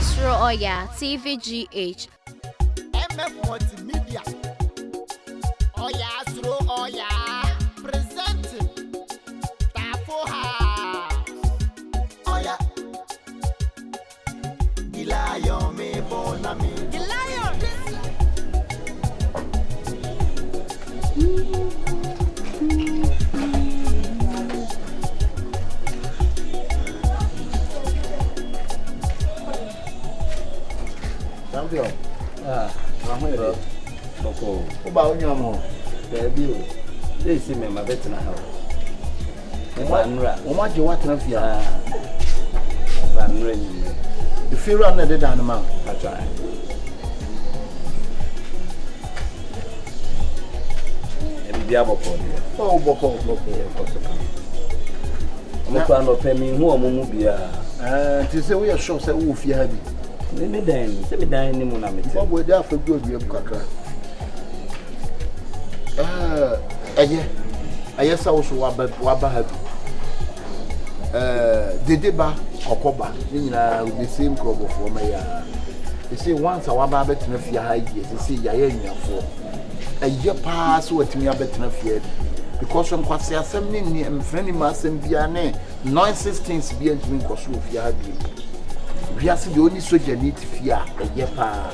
Suro Oyaa Tvgh. MF Multimedia. Oyaa Suro Oyaa presenting Tvgh. Oyaa. The lion me born a me. The lion. Champion. Mahmoud. Boko. Oba onyamo. Baby. They see me my better now. Oma je watena fia. Banre. The funeral na dey down man. I try. Ebi aboko dey. Oh boko. Mo kwa no pemi hu omumu bia. Ti say we are sure say wo fia ha bi. Me dan, say me dan ni mu na me. Bobo dey afagbo obi kakra. Aye sa wo so wa ba ha bi. Dedeba okoba ni nyina the same crop of for me ya. They say once wa ba betena fia ha yi, they say ya ya nyafo. Aye pa so watimi abetena fia because on kwase asem ni mfrani ma asem bia ne nonsense things bia ntimi nkoso fia ha bi. Biase de oni soja ni tifia aye pa.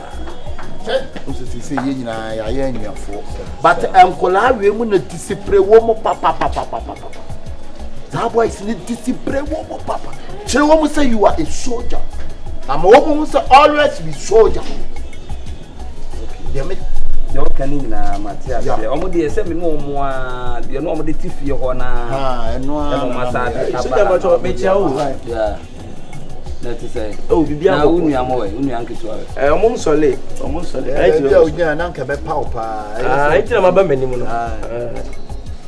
Unse say ye nyina ya ya nyafo. But enkola we mu na discipline wo mo papa. That boy is need discipline wo mo papa. Chere wo mo say you are a soldier. Am wo mo say always be soldier. Okay. Yo kan ni na Matias. Omo de ese me no mo a de no omo de tifie ho na. Eno a. Mo sa de soldier ma cho me chia o. Yeah. That is say. Oh, bibia mo. Unu amo we, unu anke so. Omo nsole. Ai ti o nya na nka be pa pa. Ai ti na ma ba mani mu no.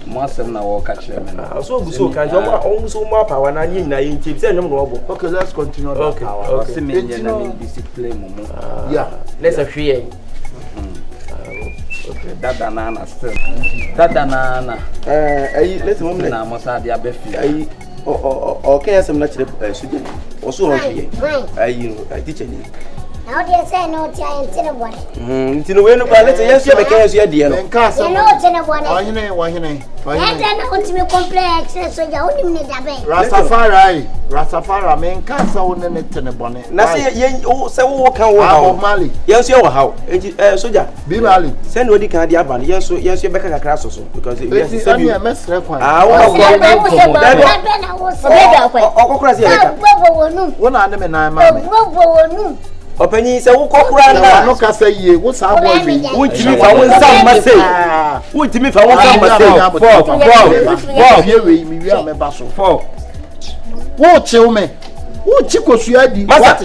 Mo asem na wo ka kire me na. So bu so kan jo omo so mo pa wa na nyi na yin ti se nyom no obo. Okay, let's continue that power. Okay. Me nya na me discipline mo. Yeah. Let's a free. Okay, dada nana still. Dada nana. Let's mom na mo sa dia be fi. Ai okay asem na kire suje. Oso ho hwe. Ai teacher ni. Now they say no tia into one. Ntino we no ba let yes ye be kan so ye de no. Nkasa. No tina one. Wahine. And then I want to me complain so ya oni me da be. Rastafari me nkasa won ne tene bone. Na say ye say wo kan wo ha. Mali. Yes ye wo ha. Soja. Bi Mali. Send odi kan dia ba no. Yes ye be kan kakra so because yes say bi. Mesre kwan. Wo okokura say ya. Wona ane me nan ma me. Opanyi se wo kokura na no kasa yie wo sa boy bi wo timi fa wo nsam ma sei wo timi fa wo nsam ma sei ye we mi wi am ba so wo chill me wo chikosu adi what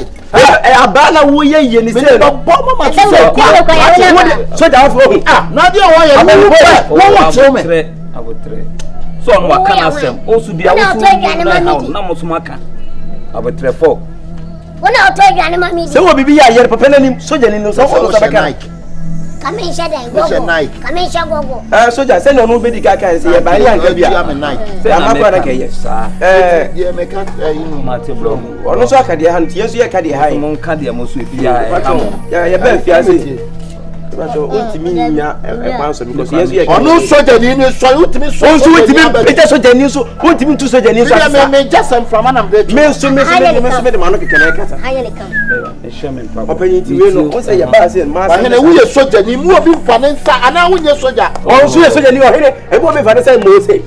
abana wo ye ni sei no bo mama so so da fo na dia wo ye wo chill me abotre so no aka na sem o su dia wo su na mo so maka abotre fo Wona oto gane mami. Se wo bibi ya yer papa nanim soja ni no so be kan. Come in shade go. Come in shade go. Soja se no no be di ka kan se ye ba ya nka bia. Se amakwa na ka ye. Ye me ka mate bro. Ono so aka de ha nti yeso ye ka de ha. Mo nka de mo so e bia ya ye ba fi ase. So ultimi nya e kwa so because yeso ye. Ono soja ni so ultimi so. Onso ultimi pete soja ni so ultimi tu soja ni so. Me just am from am dey. Me so me de mano kekele kata. Hayele kam. E shame problem. Opanyi ti we no on say ye ba se ma. Ahene wo ye soja ni mu obi mfa ne nsa ana wo ye soja. Onso ye soja ni o hene e bo me fa ne say mo say.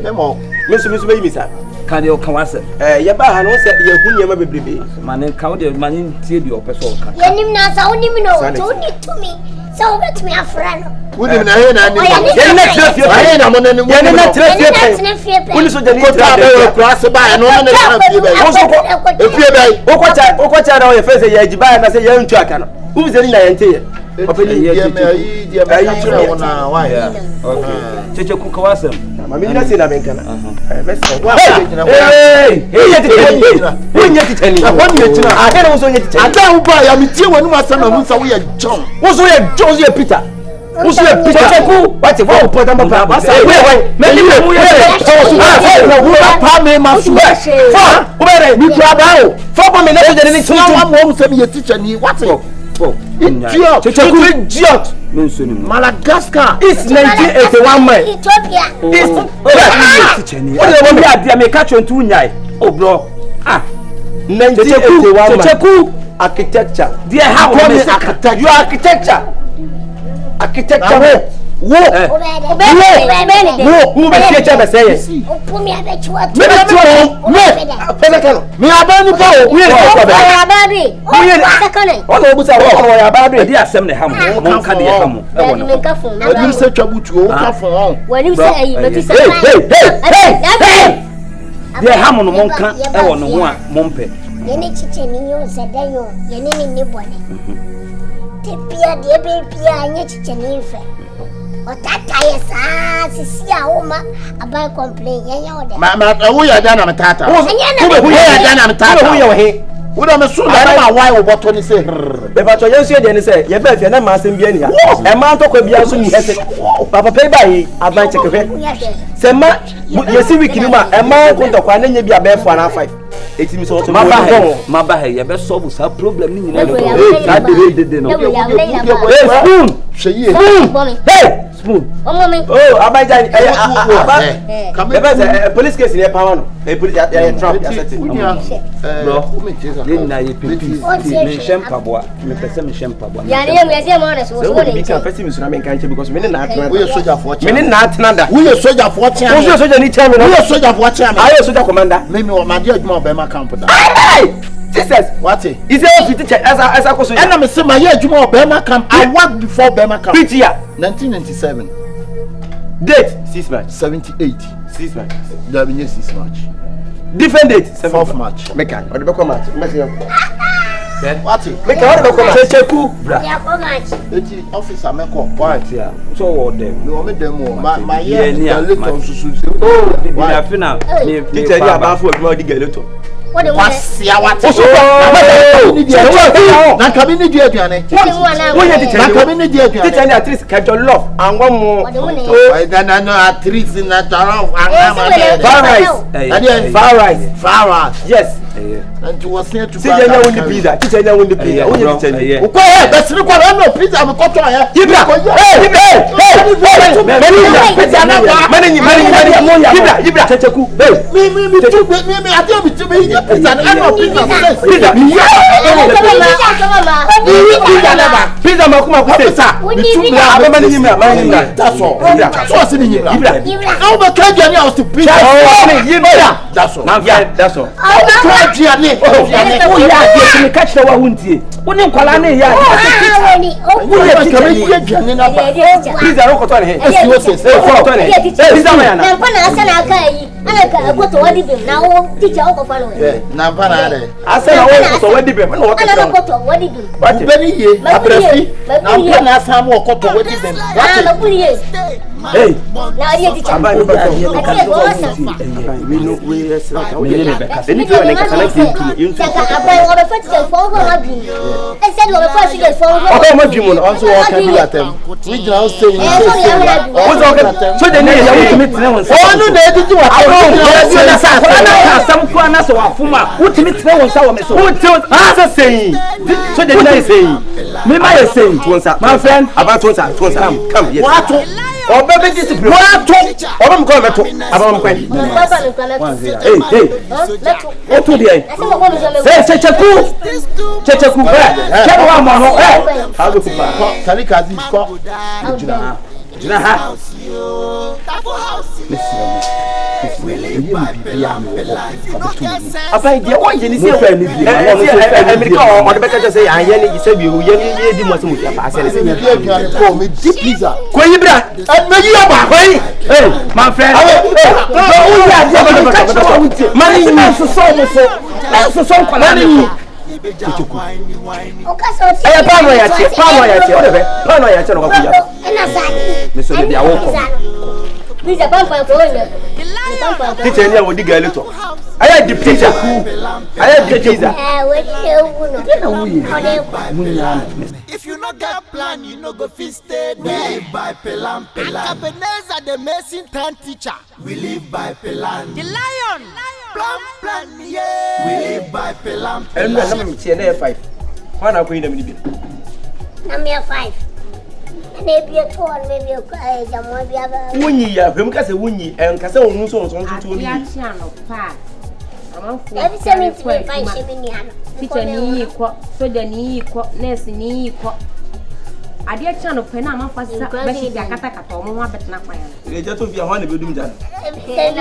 Memo. Me so be yi sa. Ka de o kan wase. Ye ba ha no say ye hu nyema bebrebe. Mane ka wo de mane tie de o peso o ka. Ye nim na sa oni mi no. So ni to me. So bet me afra no. Wudi na he na ni. Ye na trafie. Ahe na mo na ni. Ye na trafie. Woni so jani trafie. Ko class ba no na trafie ba. Wo so ko efie ba. Wo ko cha na o ye face ye ajiba na say ye ntu aka no. Wo se ni na ye nte ye. Openye ye me ka tira wona why. Okay. Cheche ku ka wase. Mami na say na me kana. Mesi. Wa be jina ko. Ye titani. Wo nye titani. Wo nye titani. Ahe na wo so nye titani. Ata wo ba ya mi tie wonu asa na mu sa wo ye John. Wo so ye John ye Peter. Who's your picture? What's the wrong point? Madagascar is 1981 man. Ethiopia. What do you want me to catch on 2 nyai? Oh bro. 1981 architecture. Dear how architecture? You architecture. Architecture. Who be teacher be say? Opu mi abechu atu. Me abani pa o. We abari. Ono obusa wo ya abari. Dey asem ne ham. Mon ka dey ham. E wo no. Wani se twabutu o ka fon. Wani se ayi beti se. Hey. Dey ham no mon ka e wo no ho a mon pe. Yene chiche ni yo zedayo. Yene ni bone. Tepia de be pia anye chiche ni fe. Otata yesa sisi a oma abai complain yenya ode. Wo ya da na metata. Wo ya da na metata. Wo ya he. Wo da me so da na why wo boto ni say. Be ba to yensu de ni say ye ba fie na ma asem bia ni ya. E ma to kwa bia so ni hese. Papa pe ba yi aban chekwe. Se ma yesi week ni ma e ma ko to kwa na nya bia be 4 na 5. Etimi so to ma ba he ye be solve sa problem ni nyina. That dey no. Spoon. Hey. Spoon. Oh, Abajan. Police case in a power. Police trap. Bro, na ye pipi. Me shempabwa. Me pese me shempabwa. Yani we say mo na so so. We can first me sura me kan because me na atna. We soldier for me na atna da. We soldier for chairman. We soldier ni chairman. We soldier for chairman. I soldier commander. Me ma dey aduma Obema camp da. Jesus, what? Is it teacher as I was saying? And I'm saying my year aduma Obema camp. I worked before Obema camp. Which year? 1997. Date 6 March. 78. 6 March. That means 6 March. Different date. 4th March. Mekan. What the March? What? Mekan. What the Checheku. Ya ko match. Eti officer meko. What here? So what them? No me demo. My year little susu. Oh, we are final. Teacher ya ba for me digeleto. Wasia what? Na kabini di aduane. Wo ye teacher. Na kabini di aduane. Teacher at least ka love and one more. No at least na love and Far rice. Yes. And you was here to see you win the pizza. Teacher you win the pizza. Wo ye teacher. Ko he be siri kwa no pizza me ko to ya. Ibra. Ibra. Checheku. Me I tell me to me pizza and no pizza. Pizza makuma kutesa. That's all. So see me Ibra. Now be kaji ani house to pizza. That's all. That's all. Kaji ani. Oh yeah, me catch the one huntie. Woni nkwala na ya. Pizza ro ko to ne. Pizza ma ya na. Na pa na asa na aka yi. Ana ka ko to wadi bim na o teacher o ko fa no. Na pa na de. Asa na o ko to wadi bim na o Ana ko to wadi bim. What be ni ye? Abrafi. Na pa na asa mo ko to wadi bim. Ah, ma kuri ye. Hey. Na ari teacher. Aba ni ba ka ye. We know we yes. We need be ka. Ni to na ka na ki you to. Aba o be fa teacher for go ma bim. E said o be fa teacher for go. O ma bim no. Also what can be atem. We just say What's okay? So the name you to meet now. Oh no dey did you what? Some kwana so afuma. Utimi tire won sa wo me so. Asa saying. So the name saying. Me ma you saying. My friend, about to come. Yes. What? Obebe discipline. What? Obam ko meto. Abam kwen. Hey. O to dey. Say checheku. Checheku. Checheku wa mo no. How go kupa. Salika zi ko. Jina ha. Apa dia o ye ni se fa ni bi America o de beka say an ye ni se bi o ye ni di mo se mo pa se se Bi aduane ko me di pizza. ko yibra Me yi aba. Hey, my friend. Money so Pizza pampa konya. Teacher ni awodi ga later. Aya the pizza. Aya the pizza. We dey If you no get plan, you no go fit stay there. We live by pelam pelam. AKabenezer the missing time teacher. We live by pelam. The lion. Plan, yeah. We live by pelam pelam. And na me tie na 5. Why na ko yi na me bi? Na me 5. Maybe a tour, maybe a Wunyi ya, hwem ka se wunyi, en ka se ohun so so ntutu oni. Every 75 shiminiano. Teacher ni ko, soja ni ko, nurse ni ko. Ade acha no pe na amafasa be shi akata kata omo ho abetna kwan ya. E je to bia ho na bedum jan.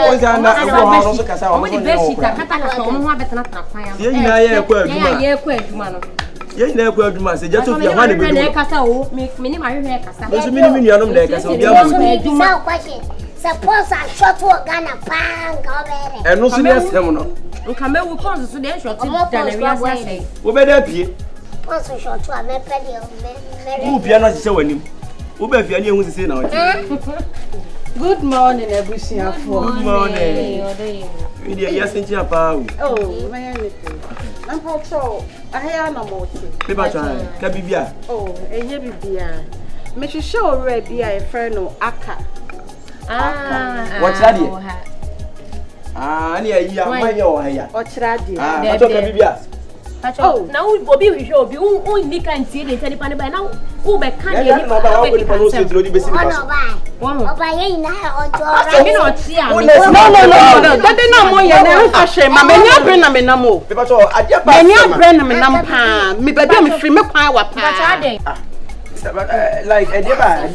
O za na e ho no so kasa o mo de be shi akata kata omo ho abetna kwan ya. Ye nyina ye kwa aduma. Ye kwa aduma no. Ye nyina kwa aduma se je to bia ho na bedum. Na kasa o, me ni ma hwehwe kasa. Bo so mi ni nuanom na kasa obi abu. Suppose I shot to Ghana bang over. E no so ne asem no. Nka me wu pons so de shot na wi asa. Wo be da pie. Pons shot to me pedi o me. Wo bia na hye wanim. Wo ba fia ne ehun sisi na o. Good morning, Ebusiafo. Good morning. We dey yasenchi apa o. Oh, my anything. I'm control. I hear no more. Paper try. Ka bibia. Oh, enye bibia. Me show already a friend no aka. What's that? Ani ayi amanye o haya. Ochira de. Ato ka bibia. Oh, na obi hwehwe obi unni kan tie de tani pa ne ba na wo be kan de ni pa wa ko ni pa no so tiro di besi ni pa. Oba ye ina ojo. Me no tie a. No. Dade na mo ye na fa hwe ma me nya bre na me nam o. Paper so ade pa. Me nya bre na me nam pa. Me ba bi me free me kwan wa pa. Like Ediba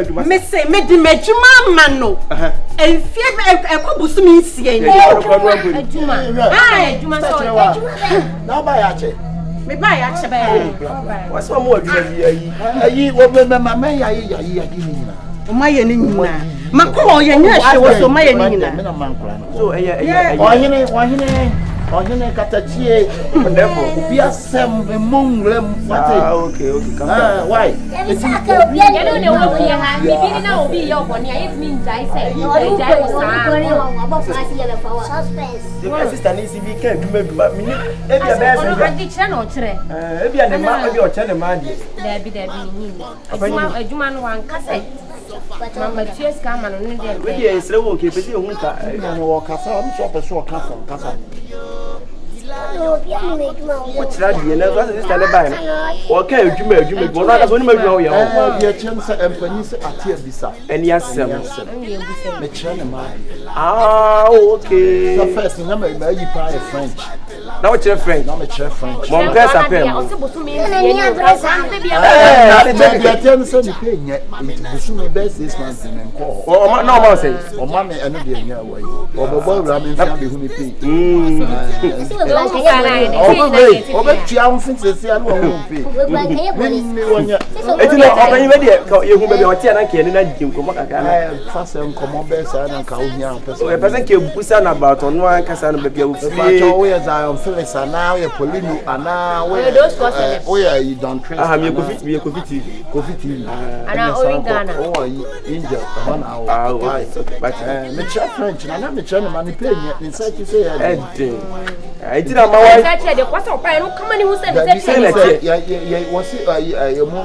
Juma. Me say me di medjuma man no. Enfie e ko busu mi nsie ni. Ejuma. Ejuma so. Na ba ya che. Me ba ya che ba. What's one more ayi? Ayi wo me mama ya ni nyina. O ma ye ni nyina. Makọ ye nya hwe wo so ma ye ni nyina. Me na man kura. So Ohine katachie. Therefore, obi asem emongrem fate. Okay, come Why? You know the wo fie ha. Bibi na obi ye oboni ayi mi njai say. Njai wo sa. Suspense. The sister needs to be care duma me ni e bia be say. Adi kire na o kire. E bia ne ma e bia o kire ne ma die. Dabi ni. Ejuma no wan kase. Mama cheers ka ma no ne de. We dey esre wo ke pese ehun ka. Na wo kasa, am so person o kasa. No, be any medjuma. What try die na so sister ne ba na. O ka edwuma bo na so ni ma edwuma wo ye ho. Bia chen se empani se atia bisa. Eni asem. Me chere ne ma. Okay. The first na me yi pa French. Na what your friend? Na me chere French. Mon press appel. O se bosu mi Na ni adresse am. Bia chen se ni pe nya. Busu me be 6 months in nko. O no ma say. O ma me eno de nya wa yi. O bobo wura me fa be hu ni pe. O be tia un fin se se anu o pe. Ni wonya. Eti no oban we de ye hu be o tia na ke ni na di nkomo kaka na. Fa se nkomo be sa na ka o nya person. O person ke busa na about on one kasa no be o fi. We are Zion Phyllis and now we are Polino and now we are you don't trace. Me Kofi TV. Ana o Ghana. Oh, Angel, 1 hour. Why? But me chat French and I'm trying to play in such you say. I did my wife. Said the kwasa opa no come ni who said yeah, was it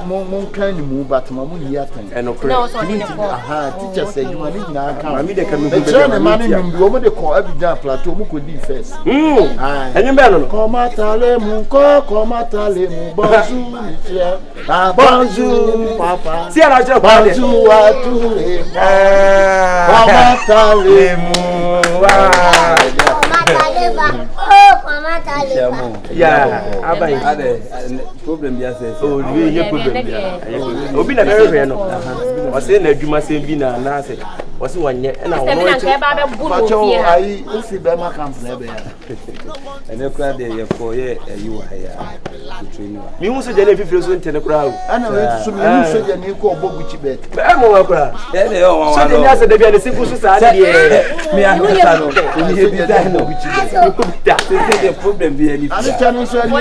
mon kind move but mamu here thing. And no so in the teacher said you money na come. I mean they can move. The man in the woman they call every day plateau mu could be first. And you better come atale mu bonjour papa. See I just bonjour à tous les come atale mu yeah, abai problem ya say so we hear problem ya obi na very no o say na adwuma say bi na na say o say wanye na wo no pacho ai usi be ma camp na be ya ene kra de ye for ye yi wa ya training mi hu so je na fifire so ntene kra o ana we so mi hu so je na ko oboguchi bet e mo wa kra e ne o wa so je na se de bi na siku so sa de me a sa no ni he bi da no oboguchi bet ko bi da the problem be any ani chanu so ni oh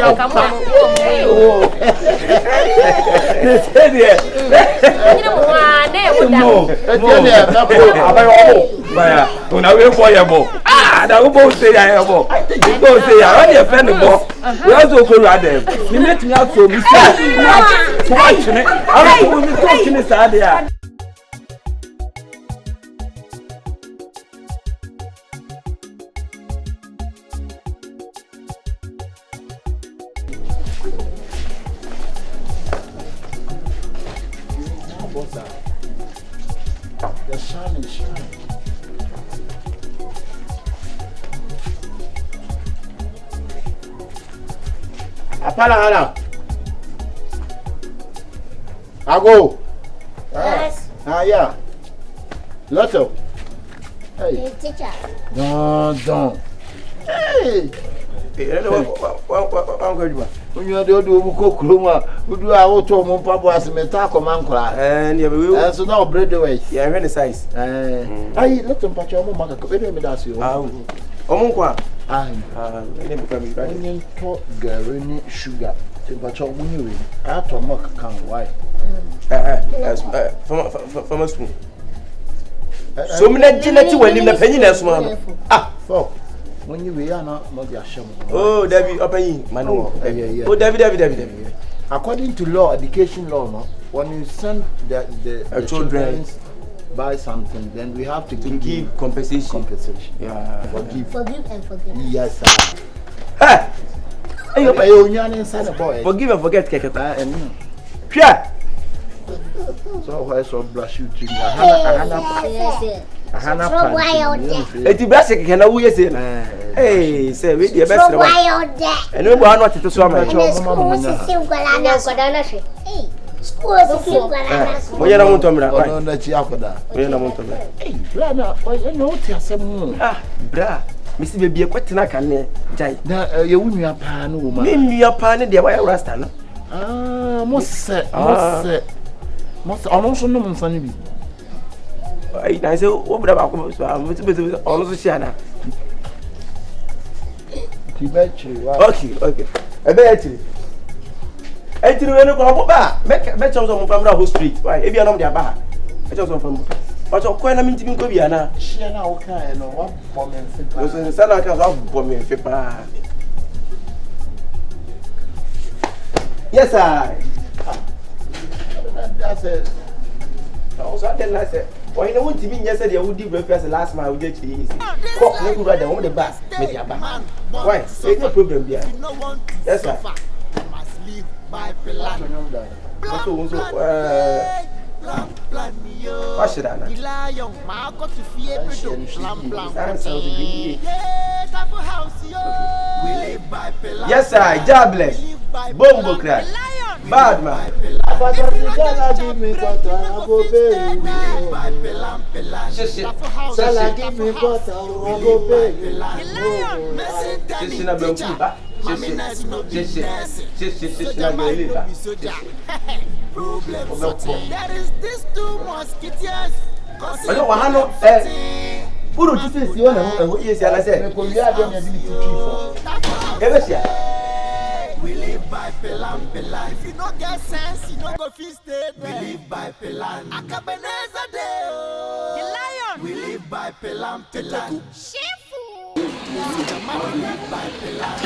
no Baya, when I wait for your ball. Ah, that will both say I have ball. Don't say I already offend the ball. We also go at them. You met me out so we say, watching it. I don't know talking this idea. The sun is shining. Apala hana. Ago. Yes. Yeah. Lotto. Hey, teacher. Don't. Hey. When you are the old Kuruma, who do our auto Mumpapo as a metaco mancra, and you will so now bread away. Yeah, any size. I let them patch your mama, that's you. Omunqua. I never talk Garrini sugar. But your winning out of mock can why? From a spoon. So many Gillette when in the penny last one. Ah, fuck. When you are not your shame. Oh, David, open man. Oh, David. According to law, education law, no, when you send the children buy something, then we have to give compensation. Yeah, Forgive and forget. Yes, sir. Hey, you inside the boy. Forgive and forget, Keke. Yeah. So why so blush you to Eti brasik kana wo yese na eh say we dey best one and we want to so am mo yera mo tomra no na chi akoda mo yera mo tomra eh bra na no ti asem bra misi bebie kwetena kan ne jai na ye wunua pa no wo ma me nua pa ne de wa rasta no mo se ono so no mo nsane bi ai na se o bra ba ko so am ti ono so sia na ti betri wa okay ebe etiri we no ko ba me chon so mo famra ho street why e bia no de aba e chon so fam o so ko na mi ntimi ko bia na shia na o kan no wa bo me mfe pa so sana ka so bo me mfe pa yes sir that's it also I tell say why no want to be yes they would do breakfast last man we get easy cook no good rather on the back me the aba why say no problem there yes sir by plan. What's that? Yes, sir. God bless. Bombo crack. Bad man. There is this two mosquitoes. I don't want no who do you think you want to yes I said We live by pelan. If you don't get sense, you don't go feel stay there. We live by pelan. AKabenezer day. The lion. We live by pelan. Shameful. We live by pelan.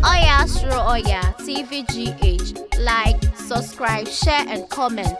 Oyaa, Suro, Oyaa, Tvgh. Like, subscribe, share, and comment.